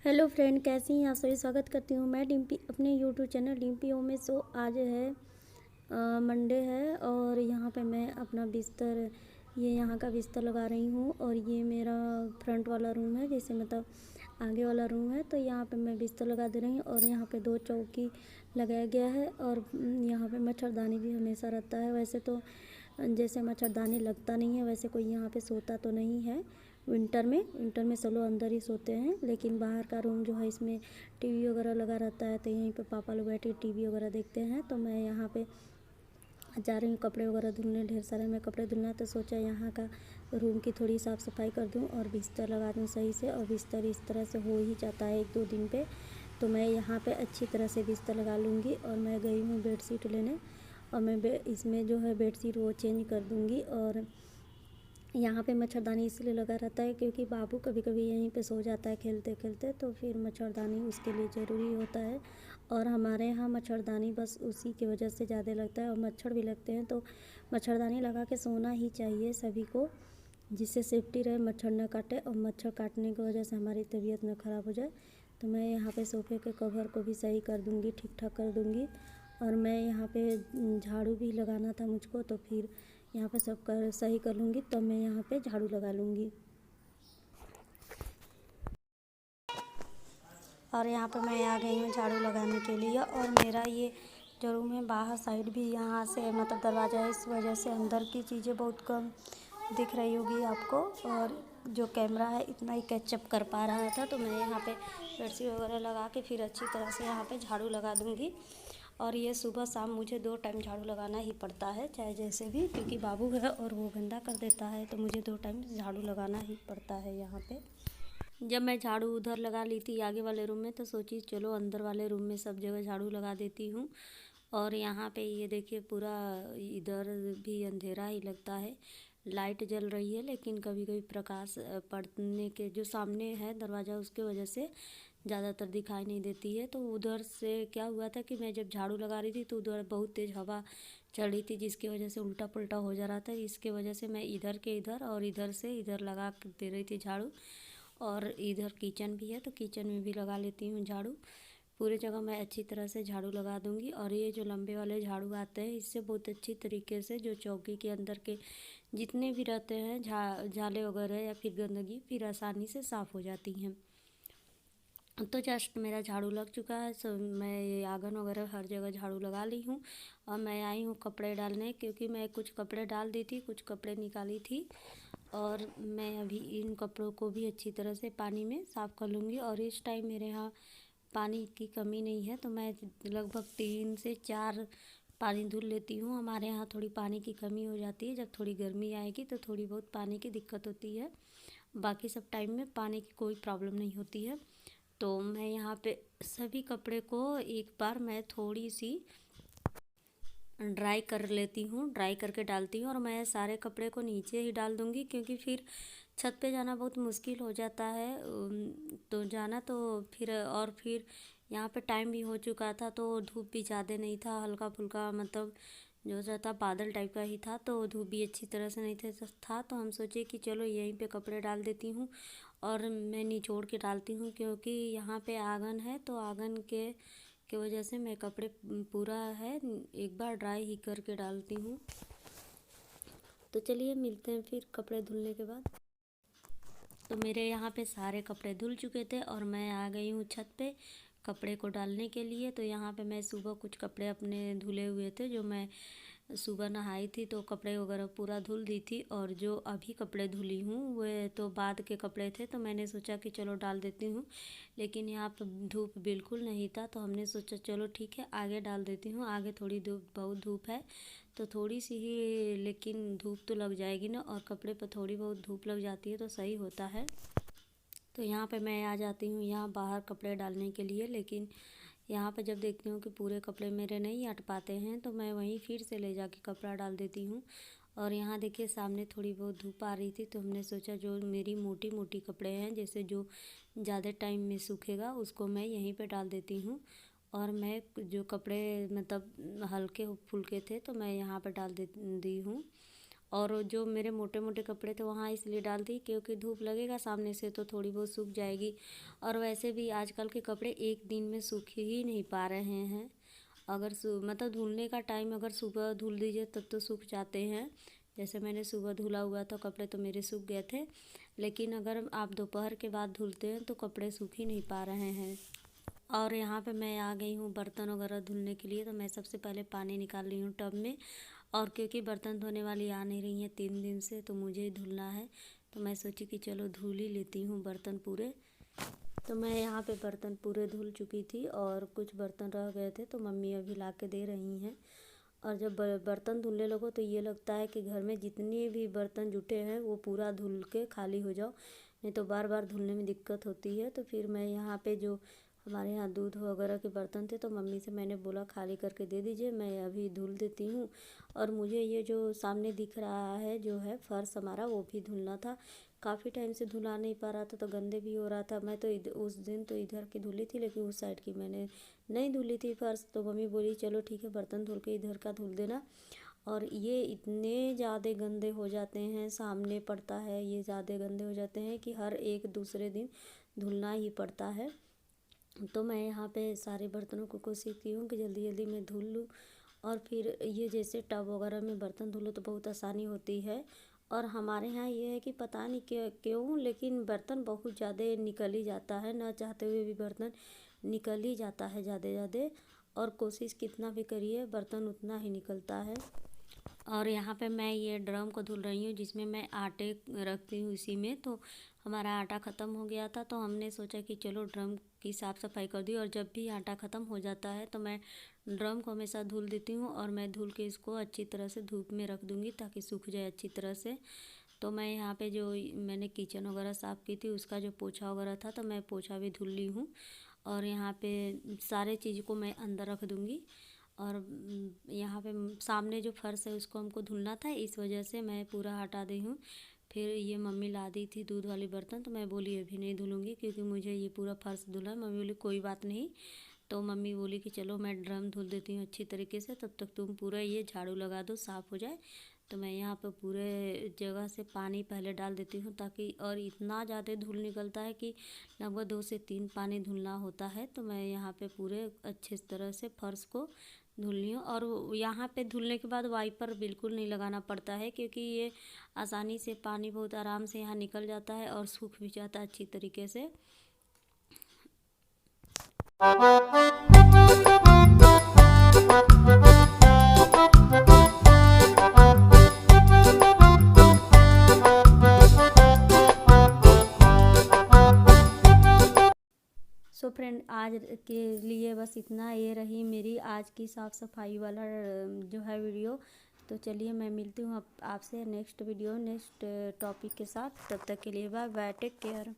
Hello friend, कैसी हैं आप सभी। स्वागत करती हूँ मैं डिम्पी अपने यूट्यूब चैनल डिम्पी ओम में। सो आज है मंडे है और यहाँ पे मैं अपना बिस्तर, ये यहाँ का बिस्तर लगा रही हूँ। और ये मेरा फ्रंट वाला रूम है, जैसे मतलब आगे वाला रूम है। तो यहाँ पे मैं बिस्तर लगा दे रही हूँ और यहाँ पे 2 चौकी लगाया गया है। और यहाँ पे मच्छरदानी भी हमेशा रहता है। वैसे तो जैसे मच्छरदानी लगता नहीं है, वैसे कोई यहाँ पे सोता तो नहीं है। विंटर में सब लोग अंदर ही सोते हैं, लेकिन बाहर का रूम जो है इसमें टीवी वगैरह लगा रहता है। तो यहीं पे पापा लोग बैठे टीवी वगैरह देखते हैं। तो मैं यहाँ पे जा रही हूँ कपड़े वगैरह धुलने, ढेर सारे मैं कपड़े धुलना। तो सोचा यहाँ का रूम की थोड़ी साफ़ सफाई कर दूँ और बिस्तर लगा दूँ सही से। और बिस्तर इस तरह से हो ही जाता है 1-2 दिन पे। तो मैं यहाँ पे अच्छी तरह से बिस्तर लगा लूँगी। और मैं गई हूँ बेडशीट लेने, और मैं इसमें जो है बेडशीट वो चेंज कर दूँगी। और यहाँ पे मच्छरदानी इसलिए लगा रहता है क्योंकि बाबू कभी कभी यहीं पे सो जाता है खेलते खेलते, तो फिर मच्छरदानी उसके लिए ज़रूरी होता है। और हमारे यहाँ मच्छरदानी बस उसी की वजह से ज़्यादा लगता है, और मच्छर भी लगते हैं। तो मच्छरदानी लगा के सोना ही चाहिए सभी को, जिससे सेफ्टी रहे, मच्छर न काटे। और मच्छर काटने की वजह से हमारी तबीयत न ख़राब हो जाए। तो मैं यहाँ पे सोफ़े के कवर को भी सही कर दूँगी, ठीक ठाक कर दूँगी। और मैं यहाँ पे झाड़ू भी लगाना था मुझको, तो फिर यहाँ पे सब कर सही कर लूँगी, तब मैं यहाँ पे झाड़ू लगा लूँगी। और यहाँ पे मैं आ गई हूँ झाड़ू लगाने के लिए। और मेरा ये जो रूम है बाहर साइड भी यहाँ से मतलब दरवाज़ा है, इस वजह से अंदर की चीज़ें बहुत कम दिख रही होगी आपको। और जो कैमरा है इतना ही कैचअप कर पा रहा था। तो मैं यहाँ पे बेडशीट वगैरह लगा के फिर अच्छी तरह से यहाँ पे झाड़ू लगा दूँगी। और ये सुबह शाम मुझे 2 टाइम झाड़ू लगाना ही पड़ता है, चाहे जैसे भी, क्योंकि बाबू है और वो गंदा कर देता है। तो मुझे 2 टाइम झाड़ू लगाना ही पड़ता है यहाँ पे। जब मैं झाड़ू उधर लगा ली थी आगे वाले रूम में, तो सोची चलो अंदर वाले रूम में सब जगह झाड़ू लगा देती हूँ। और यहाँ पे ये देखिए पूरा इधर भी अंधेरा ही लगता है। लाइट जल रही है, लेकिन कभी कभी प्रकाश पड़ने के जो सामने है दरवाज़ा, उसके वजह से ज़्यादातर दिखाई नहीं देती है। तो उधर से क्या हुआ था कि मैं जब झाड़ू लगा रही थी तो उधर बहुत तेज़ हवा चल रही थी, जिसकी वजह से उल्टा पुल्टा हो जा रहा था। इसके वजह से मैं इधर के इधर और इधर से इधर लगा दे रही थी झाड़ू। और इधर किचन भी है, तो किचन में भी लगा लेती हूँ झाड़ू। पूरे जगह मैं अच्छी तरह से झाड़ू लगा दूँगी। और ये जो लंबे वाले झाड़ू आते हैं, इससे बहुत अच्छी तरीके से जो चौकी के अंदर के जितने भी रहते हैं झाले वगैरह या फिर गंदगी, फिर आसानी से साफ़ हो जाती हैं। तो जस्ट मेरा झाड़ू लग चुका है। सो मैं ये आंगन वगैरह हर जगह झाड़ू लगा ली हूँ। और मैं आई हूँ कपड़े डालने, क्योंकि मैं कुछ कपड़े डाल दी थी, कुछ कपड़े निकाली थी। और मैं अभी इन कपड़ों को भी अच्छी तरह से पानी में साफ़ कर लूँगी। और इस टाइम मेरे यहाँ पानी की कमी नहीं है, तो मैं लगभग 3 से 4 पानी धुल लेती हूँ। हमारे यहाँ थोड़ी पानी की कमी हो जाती है, जब थोड़ी गर्मी आएगी तो थोड़ी बहुत पानी की दिक्कत होती है। बाकी सब टाइम में पानी की कोई प्रॉब्लम नहीं होती है। तो मैं यहाँ पे सभी कपड़े को एक बार मैं थोड़ी सी ड्राई कर लेती हूँ, ड्राई करके डालती हूँ। और मैं सारे कपड़े को नीचे ही डाल दूँगी, क्योंकि फिर छत पे जाना बहुत मुश्किल हो जाता है। तो जाना तो फिर, और फिर यहाँ पे टाइम भी हो चुका था, तो धूप भी ज़्यादा नहीं था, हल्का फुल्का मतलब जो सा था बादल टाइप का ही था। तो धूप भी अच्छी तरह से नहीं था। तो हम सोचे कि चलो यहीं पे कपड़े डाल देती हूँ। और मैं निचोड़ के डालती हूँ, क्योंकि यहाँ पे आंगन है, तो आंगन के वजह से मैं कपड़े पूरा है एक बार ड्राई ही करके डालती हूँ। तो चलिए मिलते हैं फिर कपड़े धुलने के बाद। तो मेरे यहाँ पे सारे कपड़े धुल चुके थे और मैं आ गई हूँ छत पे कपड़े को डालने के लिए। तो यहाँ पे मैं सुबह कुछ कपड़े अपने धुले हुए थे, जो मैं सुबह नहाई थी तो कपड़े वगैरह पूरा धुल दी थी। और जो अभी कपड़े धुली हूँ वे तो बाद के कपड़े थे, तो मैंने सोचा कि चलो डाल देती हूँ। लेकिन यहाँ पर धूप बिल्कुल नहीं था, तो हमने सोचा चलो ठीक है आगे डाल देती हूँ। आगे थोड़ी धूप, बहुत धूप है, तो थोड़ी सी ही लेकिन धूप तो लग जाएगी ना, और कपड़े पर थोड़ी बहुत धूप लग जाती है तो सही होता है। तो यहाँ पे मैं आ जाती हूँ यहाँ बाहर कपड़े डालने के लिए। लेकिन यहाँ पे जब देखती हूँ कि पूरे कपड़े मेरे नहीं अट पाते हैं, तो मैं वहीं फिर से ले जाके कपड़ा डाल देती हूँ। और यहाँ देखिए सामने थोड़ी बहुत धूप आ रही थी, तो हमने सोचा जो मेरी मोटी मोटी कपड़े हैं, जैसे जो ज़्यादा टाइम में सूखेगा, उसको मैं यहीं पे डाल देती हूँ। और मैं जो कपड़े मतलब हल्के फुल्के थे, तो मैं यहाँ पर डाल दी हूँ। और जो मेरे मोटे मोटे कपड़े थे वहाँ इसलिए डालती क्योंकि धूप लगेगा सामने से तो थोड़ी बहुत सूख जाएगी। और वैसे भी आजकल के कपड़े एक दिन में सूख ही नहीं पा रहे हैं। अगर मतलब धुलने का टाइम अगर सुबह धुल दीजिए तब तो सूख जाते हैं। जैसे मैंने सुबह धुला हुआ था कपड़े तो मेरे सूख गए थे, लेकिन अगर आप दोपहर के बाद धुलते हैं तो कपड़े सूख ही नहीं पा रहे हैं। और यहाँ पे मैं आ गई हूँ बर्तन वगैरह धुलने के लिए। तो मैं सबसे पहले पानी निकाल रही हूँ टब में, और क्योंकि बर्तन धोने वाली आ नहीं रही है 3 दिन से तो मुझे ही धुलना है, तो मैं सोची कि चलो धुल ही लेती हूँ बर्तन पूरे। तो मैं यहाँ पे बर्तन पूरे धुल चुकी थी और कुछ बर्तन रह गए थे तो मम्मी अभी ला के दे रही हैं। और जब बर्तन धुलने लगो तो ये लगता है कि घर में जितने भी बर्तन जुटे हैं वो पूरा धुल के खाली हो जाओ, नहीं तो बार बार धुलने में दिक्कत होती है। तो फिर मैं यहाँ पे जो हमारे यहाँ दूध वगैरह के बर्तन थे तो मम्मी से मैंने बोला खाली करके दे दीजिए, मैं अभी धुल देती हूँ। और मुझे ये जो सामने दिख रहा है जो है फर्श हमारा वो भी धुलना था। काफ़ी टाइम से धुला नहीं पा रहा था तो गंदे भी हो रहा था। मैं तो उस दिन तो इधर की धुली थी लेकिन उस साइड की मैंने नहीं धुली थी फर्श। तो मम्मी बोली चलो ठीक है बर्तन धुल के इधर का धुल देना। और ये इतने ज़्यादा गंदे हो जाते हैं, सामने पड़ता है ये ज़्यादा गंदे हो जाते हैं कि हर एक दूसरे दिन धुलना ही पड़ता है। तो मैं यहाँ पे सारे बर्तनों को कोशिश की हूँ कि जल्दी जल्दी मैं धुल लूँ। और फिर ये जैसे टब वगैरह में बर्तन धुलो तो बहुत आसानी होती है। और हमारे यहाँ ये है कि पता नहीं क्यों लेकिन बर्तन बहुत ज़्यादा निकल ही जाता है, ना चाहते हुए भी बर्तन निकल ही जाता है ज़्यादा। और कोशिश कितना भी करिए बर्तन उतना ही निकलता है। और यहाँ पे मैं ये ड्रम को धुल रही हूँ जिसमें मैं आटे रखती हूँ इसी में। तो हमारा आटा ख़त्म हो गया था तो हमने सोचा कि चलो ड्रम की साफ़ सफाई कर दी। और जब भी आटा ख़त्म हो जाता है तो मैं ड्रम को हमेशा धुल देती हूँ और मैं धुल के इसको अच्छी तरह से धूप में रख दूँगी ताकि सूख जाए अच्छी तरह से। तो मैं यहाँ पे जो मैंने किचन वगैरह साफ़ की थी उसका जो पोछा वगैरह था तो मैं पोछा भी धुल ली हूँ। और यहाँ पे सारे चीज़ को मैं अंदर रख दूँगी। और यहाँ पे सामने जो फर्श है उसको हमको धुलना था, इस वजह से मैं पूरा हटा दी हूँ। फिर ये मम्मी ला दी थी दूध वाली बर्तन तो मैं बोली अभी नहीं धुलूँगी क्योंकि मुझे ये पूरा फर्श धुला है। मम्मी बोली कोई बात नहीं। तो मम्मी बोली कि चलो मैं ड्रम धुल देती हूँ अच्छी तरीके से, तब तक तुम पूरा ये झाड़ू लगा दो साफ़ हो जाए। तो मैं यहाँ पर पूरे जगह से पानी पहले डाल देती हूँ ताकि, और इतना ज़्यादा धूल निकलता है कि लगभग 2 से 3 पानी धुलना होता है। तो मैं यहाँ पे पूरे अच्छे तरह से फर्श को धुल ली हूँ। और यहाँ पे धुलने के बाद वाइपर बिल्कुल नहीं लगाना पड़ता है क्योंकि ये आसानी से पानी बहुत आराम से यहाँ निकल जाता है और सूख भी जाता है अच्छी तरीके से। सो फ्रेंड आज के लिए बस इतना, ये रही मेरी आज की साफ़ सफाई वाला जो है वीडियो। तो चलिए मैं मिलती हूँ आपसे नेक्स्ट वीडियो नेक्स्ट टॉपिक के साथ। तब तक के लिए बाय बाय, टेक केयर।